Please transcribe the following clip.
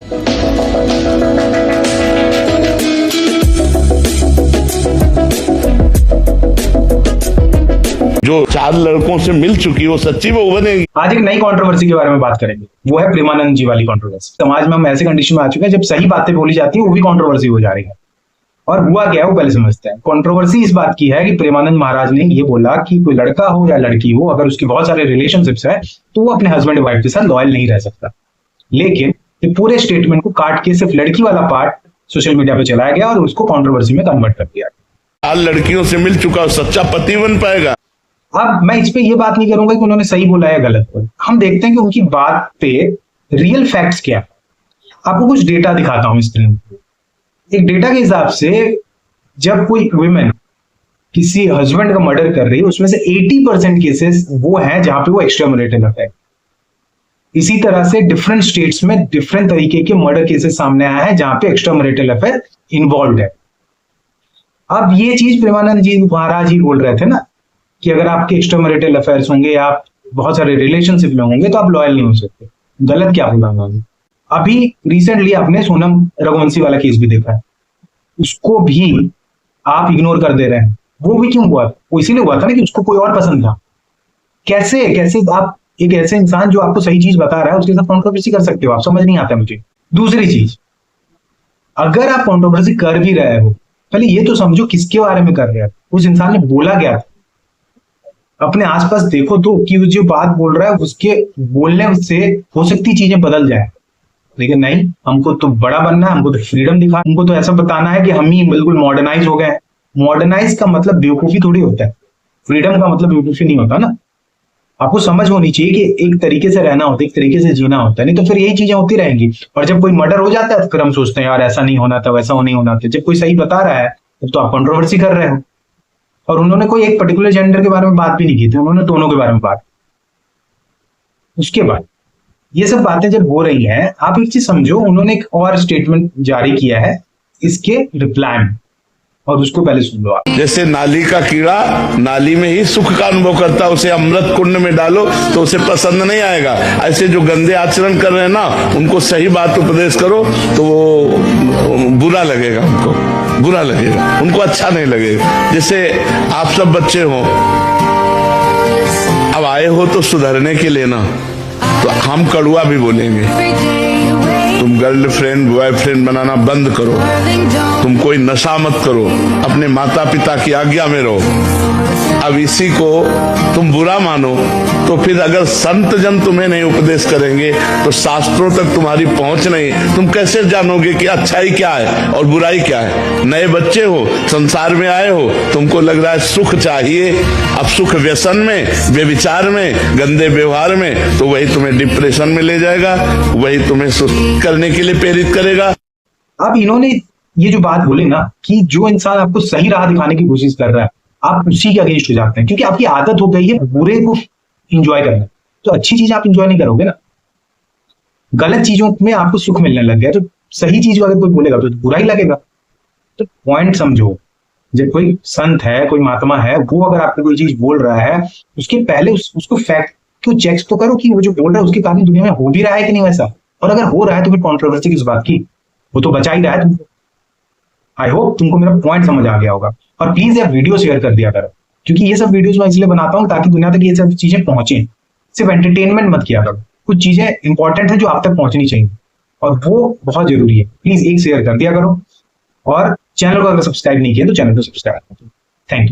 जो 4 लड़कों से मिल चुकी वो सच्ची वो बनेगी। आज एक नई कंट्रोवर्सी के बारे में बात करेंगे, वो है प्रेमानंद जी वाली कंट्रोवर्सी। समाज में हम ऐसे कंडीशन में आ चुके हैं जब सही बातें बोली जाती है वो भी कंट्रोवर्सी हो जा रही है। और हुआ क्या है वो पहले समझते हैं। कंट्रोवर्सी इस बात की है कि प्रेमानंद महाराज ने ये बोला कि कोई लड़का हो या लड़की हो, अगर उसके बहुत सारे रिलेशनशिप्स है तो वो अपने हस्बैंड वाइफ के साथ लॉयल नहीं रह सकता। लेकिन ये पूरे स्टेटमेंट को काट के सिर्फ लड़की वाला पार्ट सोशल मीडिया पे चलाया गया और उसको कंट्रोवर्सी में कन्वर्ट कर दिया। 4 लड़कियों से मिल चुका सच्चा पति बन पाएगा। अब मैं इस पे ये बात नहीं करूंगा कि उन्होंने सही बोला है या गलत बोला। हम देखते हैं कि उनकी बात पे रियल फैक्ट्स क्या है। आपको कुछ डेटा दिखाता हूं स्क्रीन पे। एक डेटा के हिसाब से जब कोई वुमेन किसी हस्बैंड का मर्डर कर रही है उसमें से 80% केसेस वो हैं जहां पे वो एक्स्ट्रा मैरिटल अफेयर। इसी तरह से डिफरेंट स्टेट्स में डिफरेंट तरीके के मर्डर केसेस सामने आए हैं जहां पे एक्स्ट्रा मैरिटल अफेयर इन्वॉल्व है। अब ये चीज प्रेमानंद जी महाराज ही बोल रहे थे ना कि अगर आपके एक्स्ट्रा मैरिटल अफेयर्स होंगे, आप बहुत सारे रिलेशनशिप में होंगे तो आप लॉयल नहीं हो सकते। गलत क्या बोला उन्होंने। अभी रिसेंटली आपने सोनम रघुवंशी वाला केस भी देखा है, उसको भी आप इग्नोर कर दे रहे हैं। वो भी क्यों हुआ? वो इसीलिए हुआ था ना कि उसको कोई और पसंद था। कैसे कैसे आप एक ऐसे इंसान जो आपको सही चीज बता रहा है उसके साथ कंट्रोवर्सी कर सकते हो? आप समझ नहीं आता मुझे। दूसरी चीज, अगर आप कंट्रोवर्सी कर भी रहे हो पहले ये तो समझो किसके बारे में कर रहे हो। उस इंसान ने बोला क्या था, अपने आसपास देखो तो कि वो जो बात बोल रहा है उसके बोलने से हो सकती चीजें बदल जाए। लेकिन नहीं, हमको तो बड़ा बनना है, हमको तो फ्रीडम दिखा, हमको तो ऐसा बताना है कि हम ही बिल्कुल मॉडर्नाइज हो गए। मॉडर्नाइज का मतलब बेवकूफी थोड़ी होता है, फ्रीडम का मतलब बेवकूफी नहीं होता ना। आपको समझ होनी चाहिए कि एक तरीके से रहना होता है, एक तरीके से जीना होता है, नहीं तो फिर यही चीजें होती रहेंगी। और जब कोई मर्डर हो जाता है तो फिर हम सोचते हैं यार ऐसा नहीं होना था, वैसा नहीं होना था। जब कोई सही बता रहा है तो आप कंट्रोवर्सी कर रहे हो। और उन्होंने कोई एक पर्टिकुलर जेंडर के बारे में बात भी नहीं की थी, उन्होंने दोनों के बारे में बात। उसके बाद ये सब बातें जब हो रही हैं, आप एक चीज समझो, उन्होंने एक और स्टेटमेंट जारी किया है इसके रिप्लाई में, और उसको पहले सुन लो आप। जैसे नाली का कीड़ा नाली में ही सुख का अनुभव करता है, उसे अमृत कुंड में डालो तो उसे पसंद नहीं आएगा। ऐसे जो गंदे आचरण कर रहे हैं ना, उनको सही बात उपदेश करो तो वो बुरा लगेगा, उनको बुरा लगेगा, उनको अच्छा नहीं लगेगा। जैसे आप सब बच्चे हो, अब आए हो तो सुधरने के लिए ना, तो हम कड़ुआ भी बोलेंगे। तुम गर्लफ्रेंड बॉयफ्रेंड बनाना बंद करो, तुम कोई नशा मत करो, अपने माता पिता की आज्ञा में रहो। अब इसी को तुम बुरा मानो तो फिर अगर संत जन तुम्हें नहीं उपदेश करेंगे तो शास्त्रों तक तुम्हारी पहुंच नहीं, तुम कैसे जानोगे कि अच्छाई क्या है और बुराई क्या है। नए बच्चे हो, संसार में आए हो, तुमको लग रहा है सुख चाहिए। अब सुख व्यसन में, व्यभिचार में, गंदे व्यवहार में, तो वही तुम्हें डिप्रेशन में ले जाएगा, वही तुम्हें सुस्त करने के लिए प्रेरित करेगा। अब इन्होंने ये जो बात बोली ना कि जो इंसान आपको सही राह दिखाने की कोशिश कर रहा है आप उसी के अगेंस्ट हो जाते हैं, क्योंकि आपकी आदत हो गई है बुरे को इंजॉय करना। तो अच्छी चीज आप इंजॉय नहीं करोगे ना, गलत चीजों में आपको सुख मिलने लग गया, तो सही चीज अगर कोई बोलेगा तो बुरा ही लगेगा। तो पॉइंट समझो, जब कोई संत है, कोई महात्मा है, वो अगर आपको कोई चीज बोल रहा है उसके पहले उसको फैक्ट को चेक तो करो कि वो जो बोल रहा है उसके कारण दुनिया में हो भी रहा है कि नहीं वैसा। और अगर हो रहा है तो फिर कंट्रोवर्सी किस बात की, वो तो बचा ही रहा है तुमको। आई होप तुमको मेरा पॉइंट समझ आ गया होगा। और प्लीज यार वीडियो शेयर कर दिया करो, क्योंकि ये सब वीडियोस मैं इसलिए बनाता हूँ ताकि दुनिया तक ये सब चीजें पहुंचे। सिर्फ एंटरटेनमेंट मत किया करो, कुछ चीजें इंपॉर्टेंट है जो आप तक पहुंचनी चाहिए और वो बहुत जरूरी है। प्लीज एक शेयर कर दिया करो और चैनल को अगर सब्सक्राइब नहीं किया तो चैनल को सब्सक्राइब करो। Thank you.